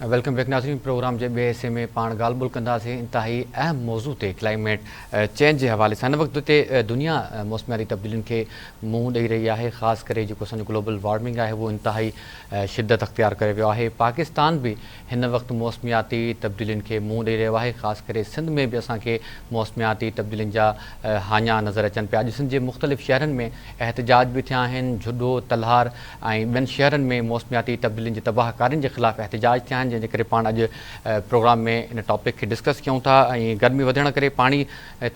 Welcome back नाज़रीन। Programme के बे हिस्से में पाण ॻाल्हि ॿोल कंदासीं इंतहाई अहम मौज़ू ते क्लाइमेट चेंज के हवाले से। हिन वक्त ते दुनिया मौसमियाती तब्दीलियुनि खे मुंहुं ॾेई रही है। ख़ास करे जो असांजो ग्लोबल वार्मिंग है वो इंतहाई शिद्दत अख्तियार करे वियो है। पाकिस्तान भी हिन वक्त मौसमियाती तब्दीलियुनि खे मुंहुं ॾेई रहियो आहे। ख़ास करे सिंध में भी असांखे मौसमियाती तब्दीलियुनि जा हाञा नज़र अचनि पिया। अॼु सिंध जे मुख़्तलिफ़ शहरनि में एहतजाज भी थिया आहिनि। झुॾो, तलहार ऐं ॿियनि शहरनि में मौसमियाती तब्दीलियुनि जी तबाहकारियुनि जे ख़िलाफ़ एहतजाज थिया आहिनि, जंहिंजे करे पाण अॼु प्रोग्राम में इन टॉपिक खे डिस्कस कयूं था। ऐं गर्मी वधण करे पाणी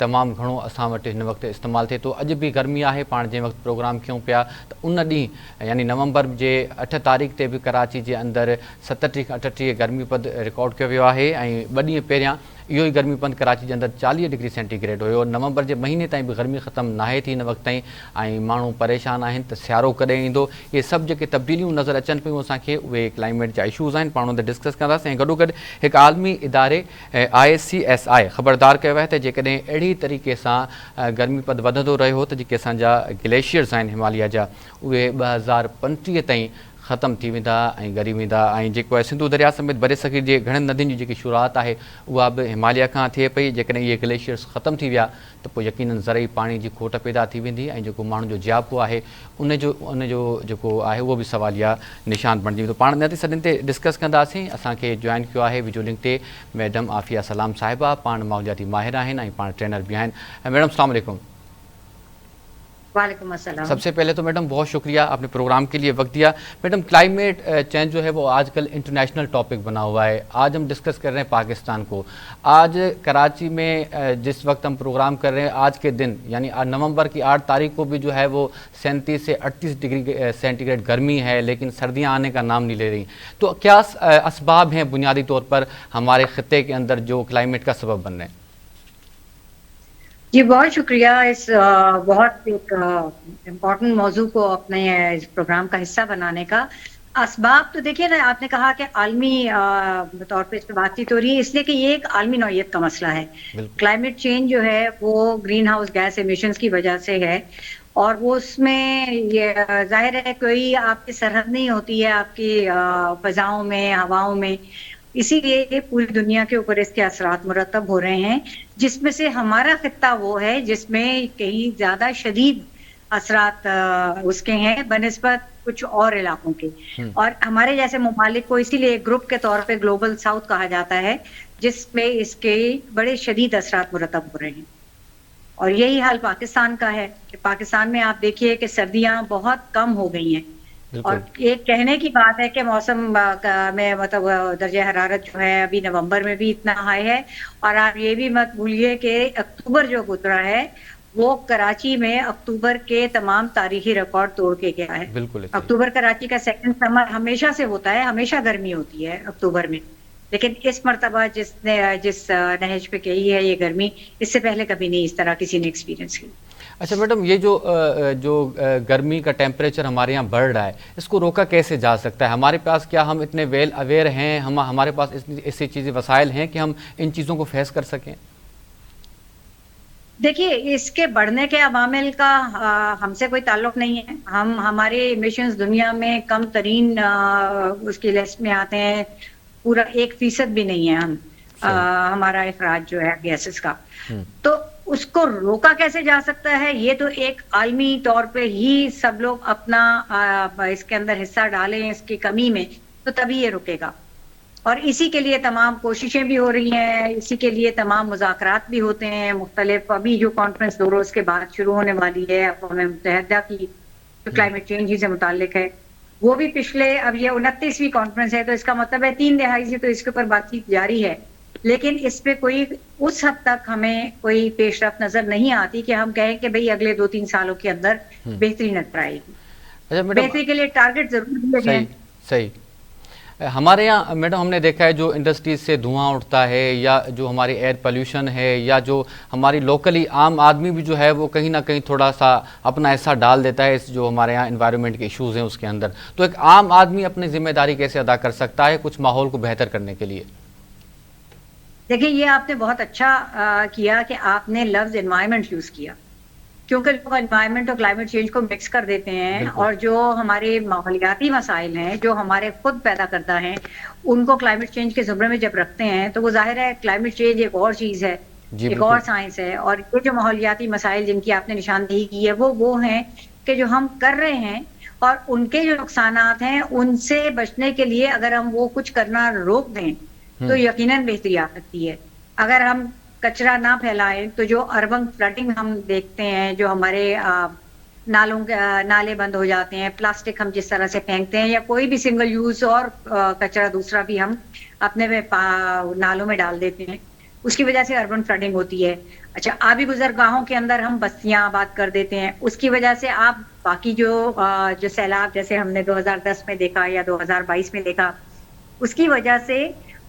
तमामु घणो असां वटि हिन वक़्तु इस्तेमालु थिए थो। अॼु भी गर्मी आहे। पाण जंहिं वक़्तु प्रोग्राम कयूं पिया त उन ॾींहुं यानी नवंबर जे 8 तारीख़ ते भी कराची जे अंदरि 37 खां 38 गर्मीपद रिकॉर्ड कयो वियो आहे। ऐं 2 ॾींहं पहिरियां इहो ई गर्मीपद कराची जे अंदरि 40 डिग्री सेंटीग्रेड हुयो। नवंबर जे महीने ताईं भी गर्मी ख़त्म नाहे थी हिन वक़्त ताईं। ऐं माण्हू परेशान आहिनि त सियारो कॾहिं ईंदो। इहे सभु जेके तब्दीलियूं नज़र अचनि पियूं असांखे उहे क्लाइमेट जा इशूज़ आहिनि। पाण उन ते डिस्कस कंदासीं। ऐं गॾोगॾु हिकु आलमी इदारे ICSI ख़बरदार कयो आहे त जेकॾहिं अहिड़ी तरीक़े सां गर्मीपद वधंदो रहियो त जेके असांजा ग्लेशियर्स आहिनि हिमालय जा उहे 2035 ताईं ख़त्म थी वेंदा ऐं ॻरी वेंदा। ऐं जेको आहे सिंधु दरिया समेत बरे सग़ीर जे घणनि नदियुनि जी जेकी शुरूआत आहे उहा बि हिमालय खां थिए पई। जेकॾहिं इहे ग्लेशियर्स ख़त्म थी विया त पोइ यकीनन ज़रई पाणी जी खोट पैदा थी वेंदी ऐं जेको माण्हुनि जो जियापो आहे उनजो जेको आहे उहो बि सवालिया निशान बणिजी वेंदो। पाण नदी सभिनी ते डिस्कस कंदासीं। असांखे जॉइन कयो आहे वीडियो लिंक ते मैडम आफ़िया सलाम साहिबा। पाण माहौलियाती माहिर आहिनि ऐं पाण ट्रेनर भी आहिनि। मैडम अस्सलाम वालेकुम। वालेकुम अस्सलाम। सबसे पहले तो मैडम बहुत शुक्रिया, आपने प्रोग्राम के लिए वक्त दिया। मैडम क्लाइमेट चेंज जो है वो आजकल इंटरनेशनल टॉपिक बना हुआ है। आज हम डिस्कस कर रहे हैं पाकिस्तान को। आज कराची में जिस वक्त हम प्रोग्राम कर रहे हैं आज के दिन यानी नवंबर की 8 तारीख को भी जो है वो 37 से 38 डिग्री सेंटीग्रेड गर्मी है, लेकिन सर्दियाँ आने का नाम नहीं ले रही। तो क्या असबाब हैं बुनियादी तौर पर हमारे ख़ित्ते के अंदर जो क्लाइमेट का सबब बन रहे हैं? जी बहुत शुक्रिया इस बहुत एक इम्पोर्टेंट मौजू को अपने इस प्रोग्राम का हिस्सा बनाने का। असबाब तो देखिए ना, आपने कहा कि आलमी तौर पे इस पर बातचीत हो रही है इसलिए कि ये एक आलमी नौइयत का मसला है। क्लाइमेट चेंज जो है वो ग्रीन हाउस गैस एमिशंस की वजह से है और वो उसमें ये जाहिर है कोई आपकी सरहद नहीं होती है आपकी फ़ज़ाओं में, हवाओं में। इसीलिए पूरी दुनिया के ऊपर इसके असरात मुरतब हो रहे हैं, जिसमें से हमारा खित्ता वो है जिसमें कहीं ज़्यादा शदीद असरात उसके हैं बनिस्बत कुछ और इलाकों के। और हमारे जैसे ममालिक को इसीलिए एक ग्रुप के तौर पे ग्लोबल साउथ कहा जाता है, जिसमें इसके बड़े शदीद असरात मुरतब हो रहे हैं। और यही हाल पाकिस्तान का है कि पाकिस्तान में आप देखिए कि सर्दियाँ बहुत कम हो गई हैं। और एक कहने की बात है कि मौसम में मतलब दर्जा हरारत जो है अभी नवंबर में भी इतना हाई है। और आप ये भी मत भूलिए कि अक्टूबर जो गुजरा है वो कराची में अक्टूबर के तमाम तारीखी रिकॉर्ड तोड़ के गया है। बिल्कुल। अक्टूबर कराची का सेकंड समर हमेशा से होता है, हमेशा गर्मी होती है अक्टूबर में, लेकिन इस मरतबा जिस नहज पे कही है ये गर्मी, इससे पहले कभी नहीं इस तरह किसी ने एक्सपीरियंस की। अच्छा मैडम, ये जो गर्मी का टेम्परेचर हमारे यहाँ बढ़ रहा है इसको रोका कैसे जा सकता है? हमारे पास क्या हम इतने वेल अवेयर हैं, हमारे पास ऐसी चीज़ें वसाइल हैं कि हम इन चीज़ों को फेस कर सकें? देखिए इसके बढ़ने के अवामिल का हमसे कोई ताल्लुक नहीं है। हमारे इमिशंस दुनिया में कम तरीन उसकी लिस्ट में आते हैं, पूरा 1% भी नहीं है हमारा इखराज जो है गैसेस का। तो उसको रोका कैसे जा सकता है? ये तो एक आलमी तौर पे ही सब लोग अपना इसके अंदर हिस्सा डालें इसकी कमी में, तो तभी ये रुकेगा। और इसी के लिए तमाम कोशिशें भी हो रही हैं, इसी के लिए तमाम मुज़ाकरात भी होते हैं मुख्तलिफ। अभी जो कॉन्फ्रेंस 2 रोज़ के बाद शुरू होने वाली है अक़वाम मुत्तहिदा की जो क्लाइमेट चेंज ही से मुताल्लिक है, वो भी पिछले अब ये 29वीं कॉन्फ्रेंस है, तो इसका मतलब है 3 दिहाई से तो इसके ऊपर बातचीत जारी है। लेकिन इस पे कोई उस हद तक हमें कोई पेशरफ्त नजर नहीं आती कि हम कहें कि भाई अगले 2-3 सालों के अंदर बेहतरी नजर आएगी। बेहतरी के लिए टारगेट जरूर दिए गए। सही। हमारे यहाँ मैडम हमने देखा है जो इंडस्ट्रीज से धुआं उठता है या जो हमारी एयर पोल्यूशन है या जो हमारी लोकली आम आदमी भी जो है वो कहीं ना कहीं थोड़ा सा अपना हिस्सा डाल देता है इस जो हमारे यहाँ एनवायरनमेंट के इश्यूज़ हैं उसके अंदर। तो एक आम आदमी अपनी जिम्मेदारी कैसे अदा कर सकता है कुछ माहौल को बेहतर करने के लिए? देखिए ये आपने बहुत अच्छा किया कि आपने लफ्ज एनवायरनमेंट यूज किया। क्योंकि लोग एनवायरनमेंट और क्लाइमेट चेंज को मिक्स कर देते हैं, बिल्कुल। और जो हमारे माहौलियाती मसाइल हैं जो हमारे खुद पैदा करता है, उनको क्लाइमेट चेंज के ज़ुमरे में जब रखते हैं तो वो जाहिर है क्लाइमेट चेंज एक और चीज़ है, जी एक और बिल्कुल। साइंस है। और ये जो माहौलियाती मसाइल जिनकी आपने निशानदेही की है वो हैं कि जो हम कर रहे हैं और उनके जो नुकसानात हैं उनसे बचने के लिए अगर हम वो कुछ करना रोक दें तो हम्म। यकीनन बेहतरी आ सकती है। अगर हम कचरा ना फैलाएं तो जो अर्बन फ्लडिंग हम देखते हैं, जो हमारे नाले बंद हो जाते हैं, प्लास्टिक हम जिस तरह से फेंकते हैं या कोई भी सिंगल यूज और कचरा दूसरा भी हम अपने नालों में डाल देते हैं, उसकी वजह से अर्बन फ्लडिंग होती है। अच्छा, आबी गुजरगाहों के अंदर हम बस्तियां आबाद कर देते हैं, उसकी वजह से आप बाकी जो सैलाब जैसे हमने 2010 में देखा या 2022 में देखा, उसकी वजह से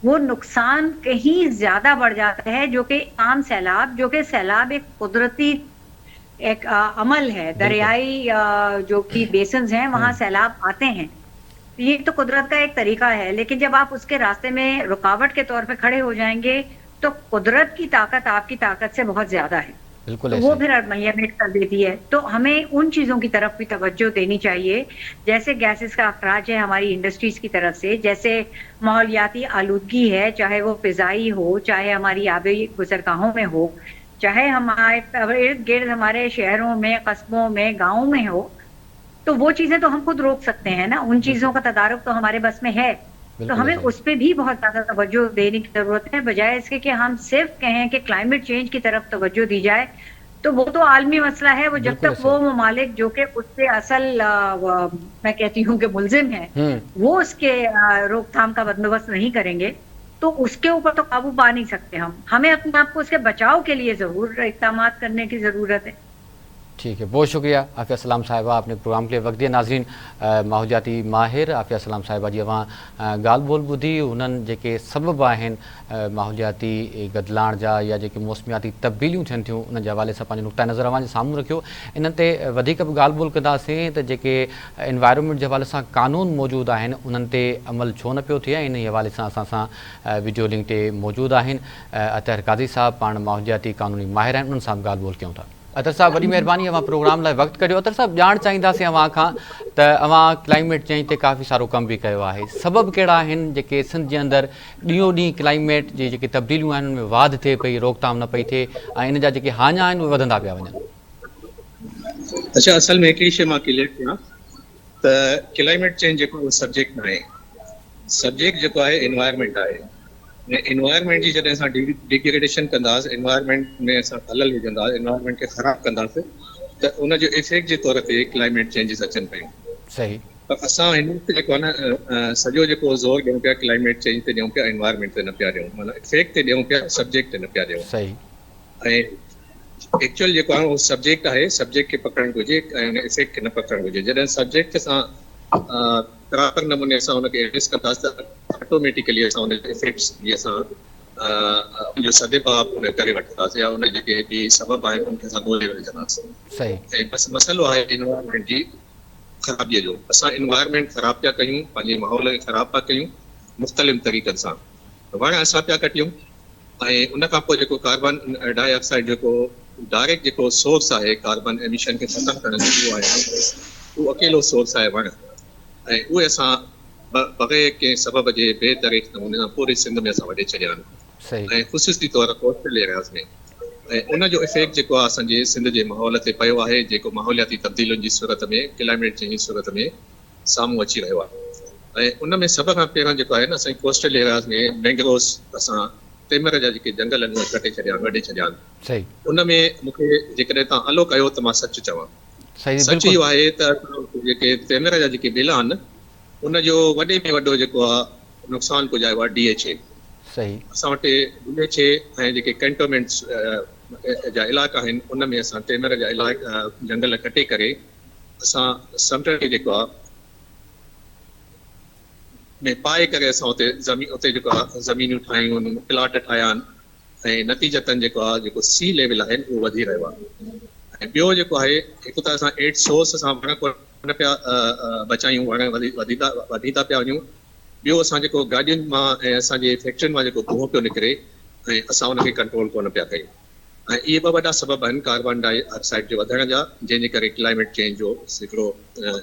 वो नुकसान कहीं ज्यादा बढ़ जाता है, जो कि आम सैलाब, जो कि सैलाब एक कुदरती एक अमल है। बिल्कुल। दरियाई जो कि बेसिन्स हैं वहां सैलाब आते हैं, तो ये तो कुदरत का एक तरीका है। लेकिन जब आप उसके रास्ते में रुकावट के तौर पे खड़े हो जाएंगे तो कुदरत की ताकत आपकी ताकत से बहुत ज्यादा है, बिल्कुल तो ऐसे वो ही। फिर अमलियामेट कर देती है। तो हमें उन चीजों की तरफ भी तवज्जो देनी चाहिए, जैसे गैसेस का अखराज है हमारी इंडस्ट्रीज की तरफ से, जैसे माहौलियाती आलूदगी है, चाहे वो फिजाई हो, चाहे हमारी आबी गुजरगाहों में हो, चाहे हमारे इर्द गिर्द हमारे शहरों में, कस्बों में, गाँव में हो, तो वो चीजें तो हम खुद रोक सकते हैं ना, उन चीजों बिल्कुल का तदारुक तो हमारे बस में है। तो बिल्कुल हमें ऐसे ही। उस पे भी बहुत ज्यादा तवज्जो देने की जरूरत है, बजाय इसके कि हम सिर्फ कहें कि क्लाइमेट चेंज की तरफ तवज्जो दी जाए। तो वो तो आलमी मसला है, वो जब बिल्कुल तक ऐसे वो ही। ममालिक जो कि उससे असल मैं कहती हूँ कि मुल्जिम है, हम्म। वो उसके रोकथाम का बंदोबस्त नहीं करेंगे, तो उसके ऊपर तो काबू पा नहीं सकते हम। हमें अपने आप को उसके बचाव के लिए जरूर इक़दाम करने की जरूरत है। ठीक है, बहुत शुक्रिया आफिया सलाम साहिबा, आपने प्रोग्राम के लिए वक्त दिया। नाज़रीन, माहौलियाती माहिर आफिया सलाम साहिबा जी अवां ॻाल्हि ॿोल ॿुधी, उन्हनि जेके सबब आहिनि माहौलियाती गदलाइण जा या जेके मौसमियाती तब्दीलियूं थियनि थियूं, उन जे हवाले सां पंहिंजो नुक़्ता नज़र अवां जे साम्हूं रखियो। इन ते वधीक बि ॻाल्हि ॿोल कंदासीं त जेके एनवायरनमेंट जे हवाले सां क़ानून मौजूदु आहिनि उन्हनि ते अमल छो न पियो थिए, इन हवाले सां असां सां वीडियो लिंक ते मौजूदु आहिनि अतहर काज़ी साहब, पाण माहौलियाती क़ानूनी माहिर आहिनि, उन्हनि सां बि ॻाल्हि ॿोल कयूं था। अतर साहब, वॾी महिरबानी, अवां प्रोग्राम लाइ वक़्तु कढियो। अतर साहब, ॼाण चाहींदासीं अवां खां त अवां क्लाइमेट चेंज ते काफ़ी सारो कमु बि कयो आहे, सबब कहिड़ा आहिनि जेके सिंध जे अंदरि ॾींहों ॾींहुं क्लाइमेट जी जेके तब्दीलियूं आहिनि उनमें वाध थिए पई, रोकथाम न पई थिए, ऐं इन जा जेके हाञा आहिनि उहे वधंदा पिया वञनि? अच्छा, असल में हिकिड़ी शइ मां क्लियर कयां त क्लाइमेट चेंज जेको सब्जेक्ट न आहे, सब्जेक्ट जेको आहे एनवायरनमेंट आहे। एनवायरनमेंट जी जॾहिं असां डिग्रेडेशन कंदासीं, एनवायरनमेंट में असां खलल विझंदासीं, एनवायरनमेंट खे ख़राब कंदासीं, त उनजो इफेक्ट जे तौर ते क्लाइमेट चेंजिस अचनि पियूं। सही। पर असां हिन वक़्तु जेको आहे न सॼो जेको ज़ोर ॾियूं पिया क्लाइमेट चेंज ते ॾियूं पिया, एनवायरनमेंट ते न पिया ॾियूं, माना इफेक्ट ते ॾियूं पिया, सब्जेक्ट ते न पिया ॾियूं। सही। ऐं एक्चुअल जेको आहे उहो सब्जेक्ट आहे, सब्जेक्ट खे पकड़णु घुरिजे ऐं हुन इफेक्ट खे न पकड़णु घुरिजे। जॾहिं सब्जेक्ट सां प्रॉपर नमूने असां हुनखे एड्रेस कंदासीं त ऑटोमेटिकली असां हुन इफेक्ट्स जी असां जो सदेबाब करे वठंदासीं या उन जेके बि सबब आहिनि उनखे असां ॻोल्हे वठंदासीं। सही। ऐं बसि मसइलो आहे एनवायरनमेंट जी ख़राबीअ जो। असां एनवायरनमेंट ख़राब पिया कयूं, पंहिंजे माहौल खे ख़राब पिया कयूं मुख़्तलिफ़ तरीक़नि सां। वण असां पिया कटियूं ऐं उन खां पोइ जेको कार्बन डाइऑक्साइड जेको डायरेक्ट जेको सोर्स आहे कार्बन एमिशन खे ख़तमु करण जो, उहो आहे उहो अकेलो सोर्स आहे वण। ऐं उहे असां बग़ैर कंहिं सबब जे बेतरीक़ नमूने सां पूरे सिंध में असां वढे छॾिया आहिनि, सही। ऐं ख़ुशूसी तौर कोस्टल एरियाज़ में। ऐं उनजो इफेक्ट जेको आहे असांजे सिंध जे माहौल ते पियो आहे, जेको माहौलियाती तब्दीलियुनि जी सूरत में, क्लाइमेट चेंज जी सूरत में साम्हूं अची रहियो आहे। ऐं उन में सभ खां पहिरियों जेको आहे न, असांजे कोस्टल एरियाज़ में मैंग्रोव्स असां तेमर जा जेके जंगल आहिनि उहे कटे छॾिया आहिनि, वढे छॾिया आहिनि। सही। उन में मूंखे जेकॾहिं तव्हां अलो कयो त मां सच चवां, सही। सच इहो आहे त जेके तेमर जा जेके ॿेला आहिनि उनजो वॾे में वॾो जेको आहे नुक़सानु पुॼायो आहे DHA। सही। असां वटि DHA ऐं जेके कैंटोनमेंट्स जा इलाइक़ा आहिनि उन में असां तेमर जा जंगल कटे करे असां समुंड खे जेको आहे में पाए करे असां उते जेको आहे ज़मीनियूं ठाहियूं आहिनि, प्लाट ठाहिया आहिनि, ऐं नतीजतन जेको आहे जेको सी लेवल आहे उहो वधी रहियो आहे। ऐं ॿियो जेको आहे, हिकु त असां एट सोर्स असां वण कोन पिया बचायूं, वण वधी था पिया वञूं। ॿियो असां जेको गाॾियुनि मां ऐं असांजे फैक्ट्रियुनि मां जेको धुओं पियो निकिरे ऐं असां उनखे कंट्रोल कोन पिया कयूं। ऐं इहे ॿ वॾा सबब आहिनि कार्बन डाइऑक्साइड जे वधण जा, जंहिंजे करे क्लाइमेट चेंज जो हिकिड़ो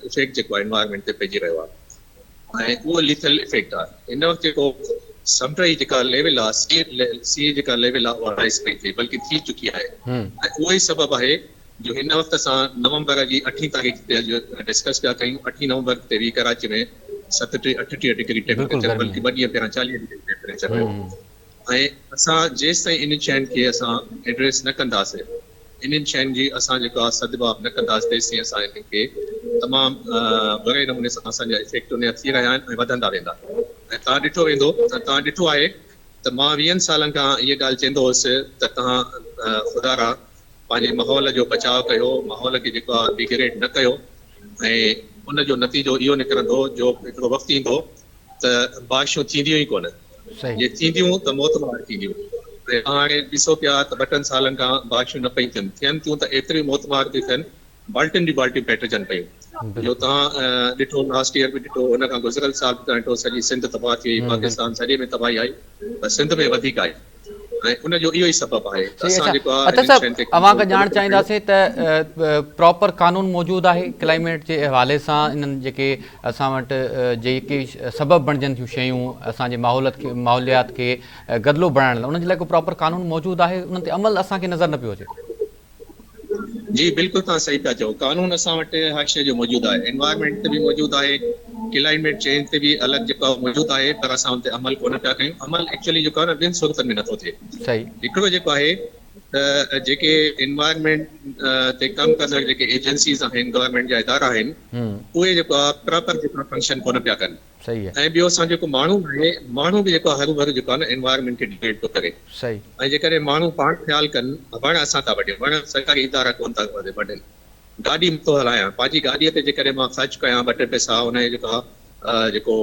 इफेक्ट जेको आहे एनवायरमेंट ते पइजी रहियो आहे ऐं उहो लीथल इफेक्ट आहे। हिन वक़्तु जेको समुंड जी जेका लेवल आहे, सी जेका लेवल आहे उहा राइज़ पई थिए, बल्कि थी चुकी आहे ऐं उहो ई सबबु आहे जो हिन वक़्तु असां नवंबर जी 8 तारीख़ ते डिस्कस पिया कयूं। 8 नवंबर ते बि कराची में 37-38 डिग्री टेम्परेचर, बल्कि 2 ॾींहं पहिरां 40 डिग्री टेम्परेचर हुयो ऐं असां जेसि ताईं इन्हनि शयुनि खे असां एड्रेस न कंदासीं, इन्हनि शयुनि जी असां जेको आहे सदभाव न कंदासीं, तेसि ताईं असां इन्हनि खे तमामु बुरे नमूने सां असांजा इफेक्ट उन थी रहिया आहिनि ऐं वधंदा वेंदा। ऐं तव्हां ॾिठो वेंदो त तव्हां ॾिठो आहे त मां 20 सालनि खां इहा ॻाल्हि चवंदो हुउसि त तव्हां ख़ुदा पंहिंजे माहौल जो बचाव कयो, माहौल खे जेको आहे डिग्रेड न कयो ऐं उनजो नतीजो इहो निकिरंदो जो हिकिड़ो वक़्तु ईंदो त बारिशूं थींदियूं ई कोन, जे थींदियूं त मोतबार थींदियूं। ऐं हाणे ॾिसो पिया त 2 सालनि खां बारिशूं न पई थियनि थियूं त एतिरियूं मोतबार थी थियनि, बाल्टियुनि जी बाल्टियूं पेटजनि पयूं। जो तव्हां ॾिठो लास्ट ईयर बि ॾिठो, हुन खां गुज़िरियल साल बि तव्हां ॾिठो सॼी सिंध तबाह थी वई, पाकिस्तान सॼे में तबाही आई, पर सिंध में वधीक आई ऐं उनजो इहो ई सबबु आहे। असां जेको अच्छा सर, अवां खां ॼाण चाहींदासीं त प्रॉपर कानून मौजूदु आहे क्लाइमेट जे हवाले सां, इन्हनि जेके असां वटि जेके सबबु बणिजनि थियूं शयूं असांजे माहौलियात खे गदिलो बणाइण लाइ, उन्हनि जे लाइ को प्रॉपर कानून मौजूदु आहे, उन्हनि ते अमल असांखे नज़र न पियो अचे? जी बिल्कुलु, तव्हां सही पिया चओ, कानून असां वटि हर शइ जो मौजूदु आहे, एनवायरमेंट ते बि मौजूदु आहे, क्लाइमेट चेंज ते बि अलॻि जेको मौजूदु आहे, पर असां हुन ते अमल कोन पिया कयूं। अमल एक्चुअली जेको आहे न 2 सूरतनि में नथो थिए। सही, हिकिड़ो जेको आहे त जेके एनवायरमेंट ते कमु कंदड़ जेके एजेंसीज़ आहिनि, गवर्नमेंट जा इदारा आहिनि, उहे जेको आहे प्रॉपर जेको फंक्शन कोन पिया कनि। सही आहे। ऐं ॿियो असां जेको माण्हू आहे, माण्हू बि जेको हरू भरू जेको आहे न एनवायरमेंट खे डिग्रेड थो करे। सही। ऐं जेकॾहिं माण्हू पाण ख़्यालु कनि, वण असां था वढियूं, वण सरकारी इदारा कोन था वढनि, गाॾी थो हलायां, पंहिंजी गाॾीअ ते जेकॾहिं मां ख़र्चु कयां 2 पैसा, उनजो जेको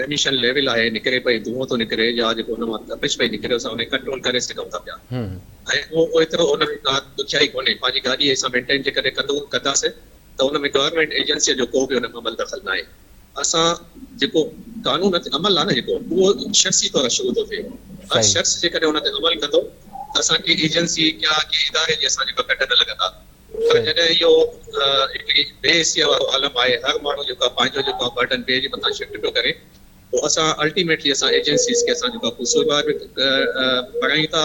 एमिशन लेवल आहे निकिरे पई, धुओं थो निकिरे या जेको हुन मां तपिश पई निकिरे, असां उनखे कंट्रोल करे सघूं था पिया ऐं उहो एतिरो उन में का ॾुखियाई कोन्हे। पंहिंजी गाॾी असां मेंटेन जेकॾहिं कंदासीं त उन में गवर्नमेंट एजेंसीअ जो को बि हुन में अमल दख़ल न आहे। असां जेको कानून ते अमल आहे न जेको, उहो शख़्सी तौर शुरू थो थिए। हर शख़्स जेकॾहिं हुन ते अमल कंदो त असांखे एजेंसी या के इदारे जी असां जेको कढ न लॻंदा। पर जॾहिं इहो हिकिड़ी बेहसिया वारो आलम आहे, हर माण्हू जेको आहे पंहिंजो जेको आहे बर्डन ॿिए जे मथां शिफ्ट पियो करे, पोइ असां अल्टीमेटली असां एजेंसीज़ खे असां जेको आहे कसूरवार बि बणायूं था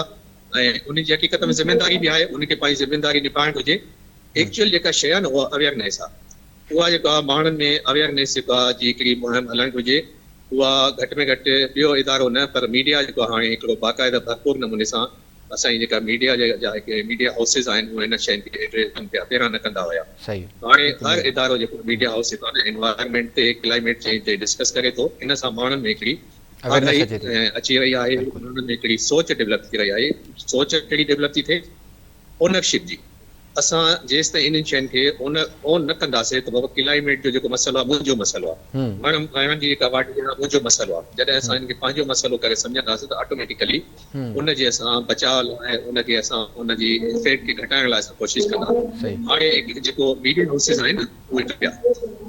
ऐं उन जी हक़ीक़त में ज़िमेदारी बि आहे, उनखे पंहिंजी ज़िमेदारी निभाइण घुरिजे। एक्चुअल जेका शइ आहे न उहा अवेयरनेस आहे, उहा जेको आहे माण्हुनि में अवेयरनेस जेको आहे जी हिकिड़ी मुहिम हलणु घुरिजे। उहा घटि में घटि ॿियो इदारो न, पर मीडिया जेको आहे हाणे हिकिड़ो बाक़ाइदा भरपूर नमूने सां असांजी जेका मीडिया जा मीडिया हाउसिस आहिनि, उहे हिन शयुनि खे एड्रेस कनि पिया, पहिरां न कंदा हुया। हाणे हर इदारो जेको मीडिया हाउसिस आहे न, एनवायरमेंट ते क्लाइमेट चेंज ते डिस्कस करे थो, इन सां माण्हुनि में हिकिड़ी अची रही आहे, उन्हनि में हिकिड़ी सोच डेवलप थी रही आहे। सोच कहिड़ी डेवलप थी थिए? ओनरशिप जी। असां जेसि ताईं इन्हनि शयुनि खे ओन न कंदासीं त बाबा क्लाइमेट जो जेको मसइलो आहे मुंहिंजो मसइलो आहे, वणनि जी जेका वाढी आहे मुंहिंजो मसइलो आहे। जॾहिं असां हिनखे पंहिंजो मसइलो करे सम्झंदासीं त ऑटोमेटिकली उनजे असां बचाव लाइ, उनखे असां उनजी इफेक्ट खे घटाइण लाइ असां कोशिशि कंदा। हाणे जेको मीडिया हाउसिस आहिनि उहे पिया,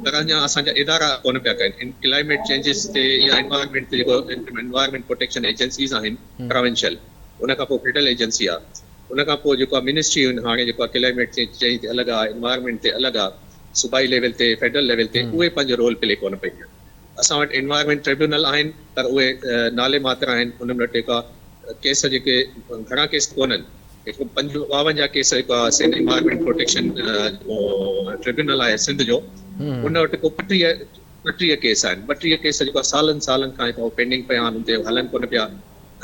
पर अञा असांजा इदारा कोन पिया कनि क्लाइमेट चेंजिस ते या एनवायरमेंट ते। जेको एनवायरमेंट प्रोटेक्शन एजेंसीज़ आहिनि प्रोविंशियल, उन खां पोइ फेडरल एजेंसी आहे, उन खां पोइ जेको आहे मिनिस्ट्री हाणे जेको आहे क्लाइमेट चेंज ते अलॻि आहे, एनवायरमेंट ते अलॻि आहे, सूबाई लेवल ते फेडरल लेवल ते उहे पंहिंजो रोल प्ले कोन पई कनि। असां वटि एनवायरमेंट ट्रिब्यूनल आहिनि, पर उहे नाले मात्र आहिनि। उन्हनि वटि जेका केस जेके घणा केस कोन्हनि, हिकु 52 केस जेको आहे सिंध एनवायरमेंट प्रोटेक्शन ट्रिब्यूनल आहे सिंध जो, उन वटि को 32 केस आहिनि। 32 केस जेको सालनि खां पेंडिंग पिया आहिनि, उते हलनि कोन पिया।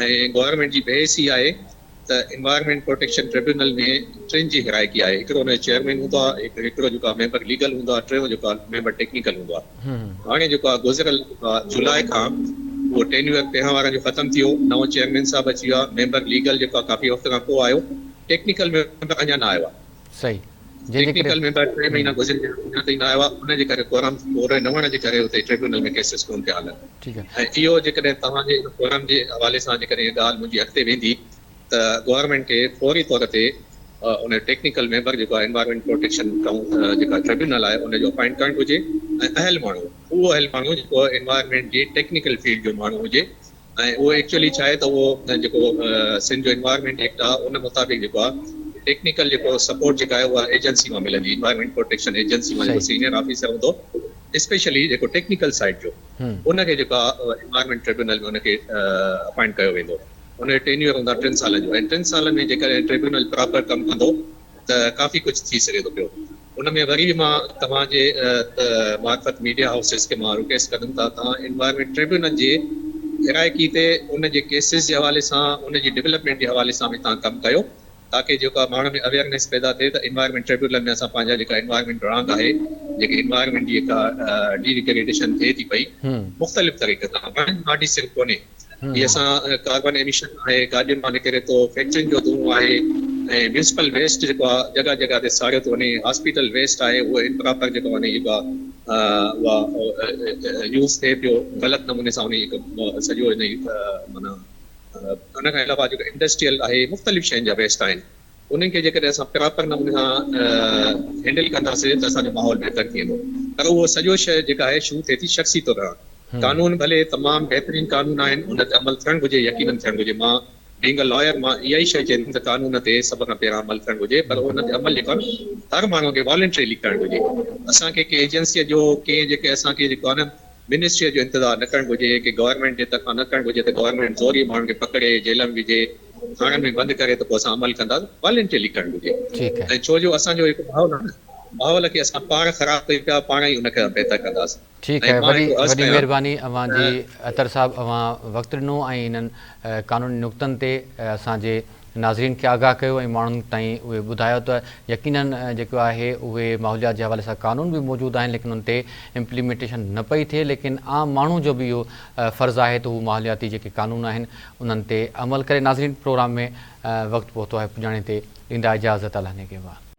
ऐं गवर्नमेंट जी बेहसी आहे त एनवायरमेंट प्रोटेक्शन ट्रिब्यूनल में 3 जी हिरायकी आहे, हिकिड़ो हुन जो चेयरमैन हूंदो आहे, हिकिड़ो जेको आहे मेंबर लीगल हूंदो आहे, टियों जेको आहे मेंबर टेक्निकल हूंदो आहे। हाणे जेको आहे गुज़िरियल जुलाई खां उहो टेन्यूअर पहिरां वारनि जो ख़तमु थियो, नओं चेयरमैन साहिबु अची वियो आहे, मेंबर लीगल जेको आहे काफ़ी वक़्त खां पोइ आयो, टेक्निकल मेंबर अञा न आयो आहे। सही, टेक्निकल मेंबर 3 महीना गुज़िरी विया, अञा ताईं न आयो आहे। उनजे करे कोरम पूरे न हुअण जे करे हुते ट्रिब्यूनल में केसिस कोन पिया हलनि। ऐं इहो जेकॾहिं तव्हांजे कोरम जे हवाले सां जेकॾहिं ॻाल्हि मुंहिंजी अॻिते वेंदी त गवर्नमेंट खे फौरी तौर ते उन टेक्निकल मेंबर जेको आहे एनवायरमेंट प्रोटेक्शन जेका ट्रिब्यूनल आहे उनजो अपॉइंट करणु घुरिजे। ऐं अहल माण्हू, उहो अहल माण्हू जेको एनवायरमेंट जी टेक्निकल फील्ड जो माण्हू हुजे, ऐं उहो एक्चुअली छा आहे त उहो जेको सिंध जो एनवायरमेंट एक्ट आहे उन मुताबिक़ जेको आहे टेक्निकल जेको सपोर्ट जेका आहे उहा एजेंसी मां मिलंदी, एनवायरमेंट प्रोटेक्शन एजेंसी मां जेको सही। सीनियर ऑफिसर हूंदो, स्पेशली जेको टेक्निकल साइड जो उनखे जेका एनवायरमेंट ट्रिब्यूनल में उनखे अपॉइंट कयो वेंदो। उनजो टेन्यूअर हूंदा 3 सालनि जो, ऐं 3 सालनि में जेकॾहिं ट्रिब्यूनल प्रॉपर कमु कंदो त काफ़ी कुझु थी सघे थो पियो। उन में वरी बि मां तव्हांजे मार्फत मीडिया हाउसिस खे मां रिक्वेस्ट कंदुमि त तव्हां एनवायरमेंट ट्रिब्यूनल जे हिरायकी ते उन जे केसिस जे हवाले सां, उन जी डेवलपमेंट जे हवाले सां बि तव्हां कमु कयो, ताकी जेका माण्हुनि में अवेयरनेस पैदा थिए त एनवायरमेंट ट्रिब्यूनल में असां पंहिंजा जेका एनवायरमेंट रांग आहे, जेके एनवायरमेंट जी जेका डिग्रेडेशन थिए थी पई मुख़्तलिफ़ तरीक़े सां, ॾाढी सिर्फ़ कोन्हे इहे असां कार्बन एमिशन आहे, गाॾियुनि मां निकिरे थो, फैक्ट्रियुनि जो धुओं आहे, ऐं म्यूनिसिपल वेस्ट जेको आहे जॻह जॻह ते साड़ियो थो वञे, हॉस्पिटल वेस्ट आहे उहो इम्प्रॉपर जेको आहे जेको आहे उहा यूज़ थिए पियो ग़लति नमूने सां उन सॼो इन माना उन खां अलावा जेको इंडस्ट्रियल आहे, मुख़्तलिफ़ शयुनि जा वेस्ट आहिनि, उन्हनि खे जेकॾहिं असां प्रॉपर नमूने सां हैंडल कंदासीं त असांजो माहौल बहितर थी वेंदो। पर उहो सॼो शइ जेका आहे शू थिए थी शख़्सी तौर खां। कानून भले तमामु बहितरीन कानून आहिनि, उन ते अमल थियणु घुरिजे, यकीनन थियणु घुरिजे। मां बीइंग अ लॉयर मां इहा ई शइ चवंदुमि त कानून ते सभ खां पहिरियां अमल थियणु घुरिजे, पर उन ते अमल जेको आहे हर माण्हू खे वॉलंटरीली करणु घुरिजे। असांखे कंहिं एजेंसीअ जो, कंहिं जेके असांखे जेको आहे न मिनिस्ट्रीअ जो इंतज़ारु न करणु घुरिजे, की गवर्नमेंट जे तरफ़ां न करणु घुरिजे त गवर्नमेंट ज़ोरी माण्हुनि खे पकड़े जेल में विझे, थाणनि में बंदि करे त पोइ असां अमल कंदासीं। वॉलंटरीली करणु घुरिजे। ठीक है। ऐं छो जो असांजो हिकु माहौल आहे, माहौल खे असां पाण ख़राबु कयूं पिया, पाण ई उनखे बहितर कंदासीं। ठीक है, वॾी वॾी महिरबानी अवां जी अतर साहब, अवां वक़्तु ॾिनो ऐं इन्हनि कानूनी नुक़्तनि ते असांजे नाज़रीन खे आगाह कयो ऐं माण्हुनि ताईं उहे ॿुधायो त यकीनन जेको आहे उहे माहौलियात जे हवाले सां कानून बि मौजूदु आहिनि, लेकिन उन ते इम्प्लीमेंटेशन न पई थिए, लेकिन आम माण्हू जो बि इहो फ़र्ज़ु आहे त हू माहौलियाती जेके कानून आहिनि उन्हनि ते अमल करे। नाज़रीन, प्रोग्राम में वक़्तु पहुतो आहे पुॼाणे ते, ॾींदा इजाज़त अलाह ने के बाद।